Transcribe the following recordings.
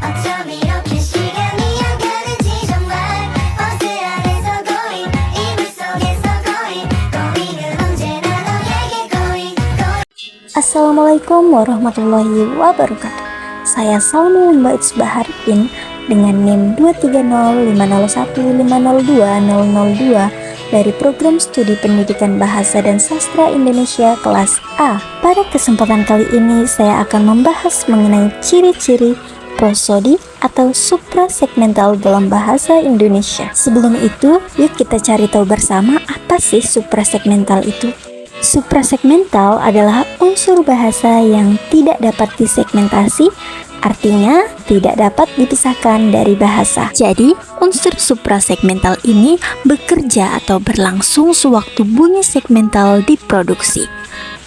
어쩜 이렇게 시간이 안 가는지 정말 버스 안에서 고인 이불 속에서 고인은 언제나 너에게 고인. Assalamualaikum warahmatullahi wabarakatuh. Saya Salma Mbak Baharudin dengan NIM 2305015020002 dari Program Studi Pendidikan Bahasa dan Sastra Indonesia kelas A. Pada kesempatan kali ini saya akan membahas mengenai ciri-ciri prosodi atau suprasegmental dalam bahasa Indonesia. Sebelum itu, yuk kita cari tahu bersama apa sih suprasegmental itu. Suprasegmental adalah unsur bahasa yang tidak dapat disegmentasi, artinya tidak dapat dipisahkan dari bahasa. Jadi, unsur suprasegmental ini bekerja atau berlangsung sewaktu bunyi segmental diproduksi.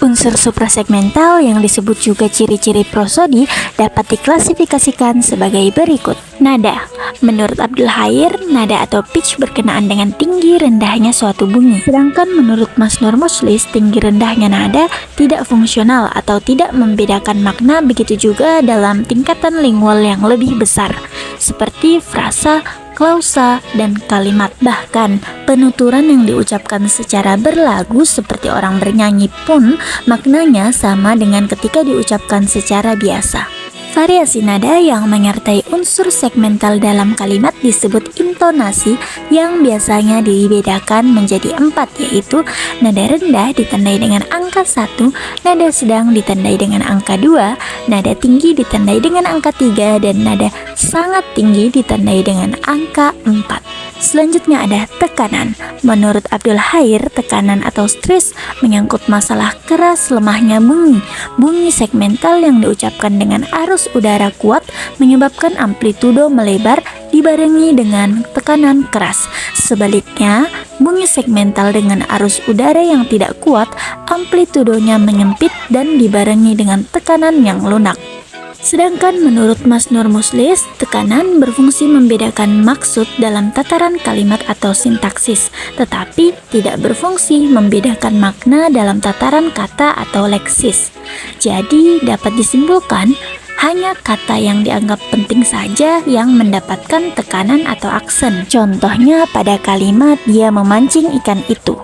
Unsur suprasegmental yang disebut juga ciri-ciri prosodi dapat diklasifikasikan sebagai berikut. Nada. Menurut Abdul Khair, nada atau pitch berkenaan dengan tinggi rendahnya suatu bunyi. Sedangkan menurut Mas Nur Muslis, tinggi rendahnya nada tidak fungsional atau tidak membedakan makna, begitu juga dalam tingkatan lingual yang lebih besar, seperti frasa, klausa, dan kalimat. Bahkan, penuturan yang diucapkan secara berlagu seperti orang bernyanyi pun maknanya sama dengan ketika diucapkan secara biasa. Variasi nada yang menyertai unsur segmental dalam kalimat disebut intonasi yang biasanya dibedakan menjadi 4, yaitu nada rendah ditandai dengan angka 1, nada sedang ditandai dengan angka 2, nada tinggi ditandai dengan angka 3, dan nada sangat tinggi ditandai dengan angka 4. Selanjutnya ada tekanan. Menurut Abdul Khair, tekanan atau stres menyangkut masalah keras lemahnya bunyi. Bunyi segmental yang diucapkan dengan arus udara kuat menyebabkan amplitudo melebar dibarengi dengan tekanan keras. Sebaliknya, bunyi segmental dengan arus udara yang tidak kuat, amplitudonya menyempit dan dibarengi dengan tekanan yang lunak. Sedangkan menurut Mas Nur Muslis, tekanan berfungsi membedakan maksud dalam tataran kalimat atau sintaksis, tetapi tidak berfungsi membedakan makna dalam tataran kata atau leksis. Jadi dapat disimpulkan, hanya kata yang dianggap penting saja yang mendapatkan tekanan atau aksen. Contohnya pada kalimat dia memancing ikan itu.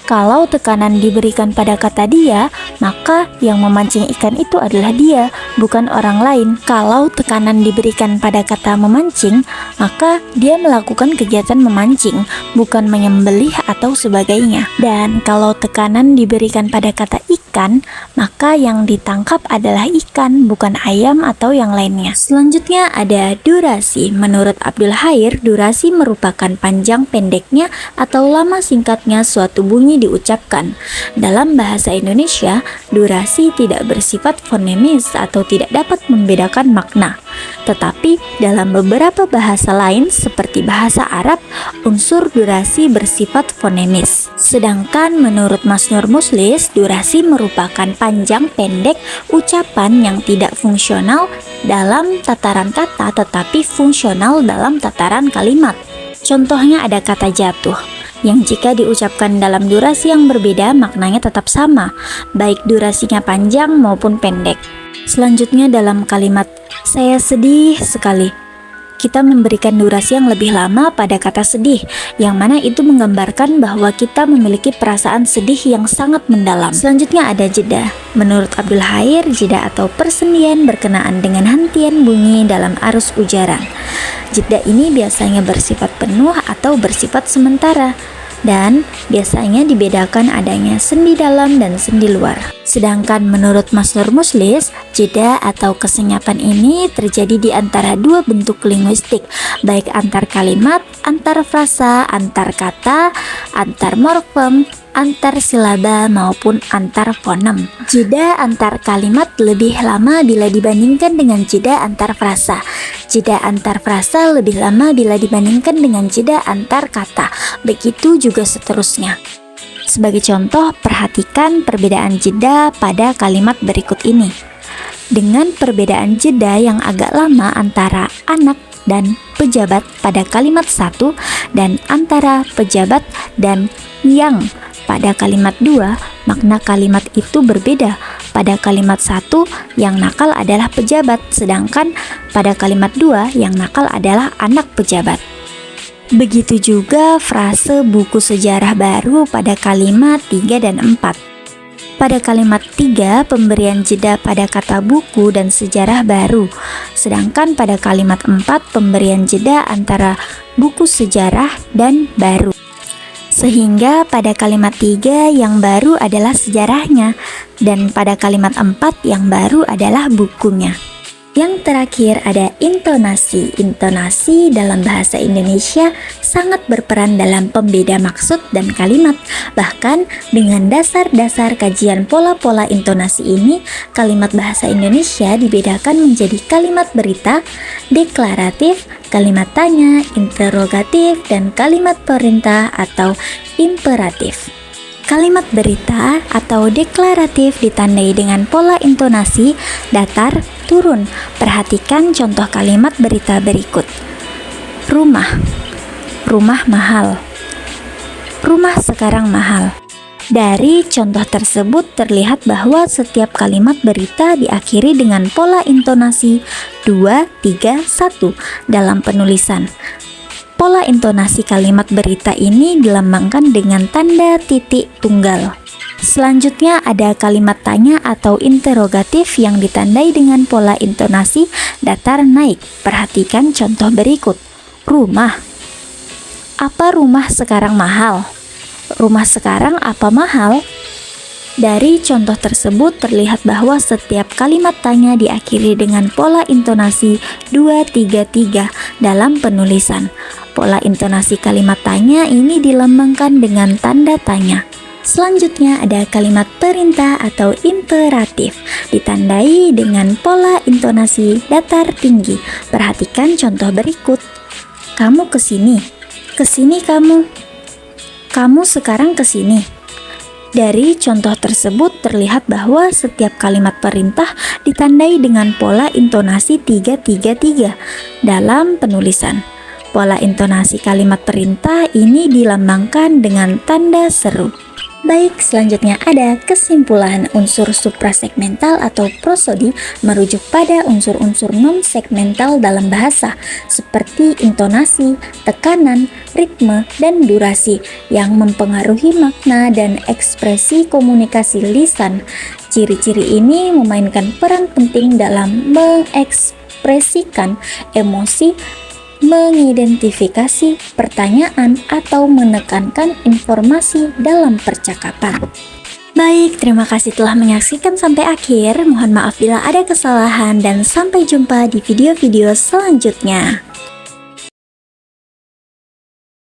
Kalau tekanan diberikan pada kata dia, maka yang memancing ikan itu adalah dia, bukan orang lain. Kalau tekanan diberikan pada kata memancing, maka dia melakukan kegiatan memancing, bukan menyembelih atau sebagainya. Dan kalau tekanan diberikan pada kata ikan, maka yang ditangkap adalah ikan, bukan ayam atau yang lainnya. Selanjutnya ada durasi. Menurut Abdul Khair, durasi merupakan panjang pendeknya atau lama singkatnya suatu bunyi diucapkan. Dalam bahasa Indonesia, durasi tidak bersifat fonemis atau tidak dapat membedakan makna. Tetapi dalam beberapa bahasa lain seperti bahasa Arab, unsur durasi bersifat fonemis. Sedangkan menurut Mas Nur Muslis, durasi merupakan panjang pendek ucapan yang tidak fungsional dalam tataran kata tetapi fungsional dalam tataran kalimat. Contohnya ada kata jatuh, yang jika diucapkan dalam durasi yang berbeda maknanya tetap sama, baik durasinya panjang maupun pendek. Selanjutnya dalam kalimat saya sedih sekali, kita memberikan durasi yang lebih lama pada kata sedih, yang mana itu menggambarkan bahwa kita memiliki perasaan sedih yang sangat mendalam. Selanjutnya ada jeda. Menurut Abdul Khair, jeda atau persendian berkenaan dengan hentian bunyi dalam arus ujaran. Jeda ini biasanya bersifat penuh atau bersifat sementara, dan biasanya dibedakan adanya sendi dalam dan sendi luar. Sedangkan menurut Mas Nur Muslis, jeda atau kesenyapan ini terjadi di antara dua bentuk linguistik, baik antar kalimat, antar frasa, antar kata, antar morfem, antar silaba maupun antar fonem. Jeda antar kalimat lebih lama bila dibandingkan dengan jeda antar frasa. Jeda antar frasa lebih lama bila dibandingkan dengan jeda antar kata. Begitu juga seterusnya. Sebagai contoh, perhatikan perbedaan jeda pada kalimat berikut ini. Dengan perbedaan jeda yang agak lama antara anak dan pejabat pada kalimat 1 dan antara pejabat dan yang pada kalimat 2, makna kalimat itu berbeda. Pada kalimat 1, yang nakal adalah pejabat, sedangkan pada kalimat 2, yang nakal adalah anak pejabat. Begitu juga frase buku sejarah baru pada kalimat 3 dan 4. Pada kalimat 3, pemberian jeda pada kata buku dan sejarah baru, sedangkan pada kalimat 4, pemberian jeda antara buku sejarah dan baru. Sehingga pada kalimat 3 yang baru adalah sejarahnya, dan pada kalimat 4 yang baru adalah bukunya. Yang terakhir ada intonasi. Intonasi dalam bahasa Indonesia sangat berperan dalam pembeda maksud dan kalimat. Bahkan dengan dasar-dasar kajian pola-pola intonasi ini, kalimat bahasa Indonesia dibedakan menjadi kalimat berita, deklaratif, kalimat tanya, interrogatif, dan kalimat perintah atau imperatif. Kalimat berita atau deklaratif ditandai dengan pola intonasi datar turun. Perhatikan contoh kalimat berita berikut. Rumah, rumah mahal. Rumah sekarang mahal. Dari contoh tersebut terlihat bahwa setiap kalimat berita diakhiri dengan pola intonasi 2, 3, 1 dalam penulisan. Pola intonasi kalimat berita ini dilambangkan dengan tanda titik tunggal. Selanjutnya ada kalimat tanya atau interrogatif yang ditandai dengan pola intonasi datar naik. Perhatikan contoh berikut. Rumah. Apa rumah sekarang mahal? Rumah sekarang apa mahal? Dari contoh tersebut terlihat bahwa setiap kalimat tanya diakhiri dengan pola intonasi 2, 3, 3 dalam penulisan. Pola intonasi kalimat tanya ini dilambangkan dengan tanda tanya. Selanjutnya ada kalimat perintah atau imperatif, ditandai dengan pola intonasi datar tinggi. Perhatikan contoh berikut. Kamu kesini. Kesini kamu. Kamu sekarang kesini. Dari contoh tersebut terlihat bahwa setiap kalimat perintah ditandai dengan pola intonasi 3, 3, 3 dalam penulisan. Pola intonasi kalimat perintah ini dilambangkan dengan tanda seru. Baik, selanjutnya ada kesimpulan. Unsur suprasegmental atau prosodi merujuk pada unsur-unsur non-segmental dalam bahasa seperti intonasi, tekanan, ritme, dan durasi yang mempengaruhi makna dan ekspresi komunikasi lisan. Ciri-ciri ini memainkan peran penting dalam mengekspresikan emosi, mengidentifikasi pertanyaan, atau menekankan informasi dalam percakapan. Baik, terima kasih telah menyaksikan sampai akhir. Mohon maaf bila ada kesalahan dan sampai jumpa di video-video selanjutnya.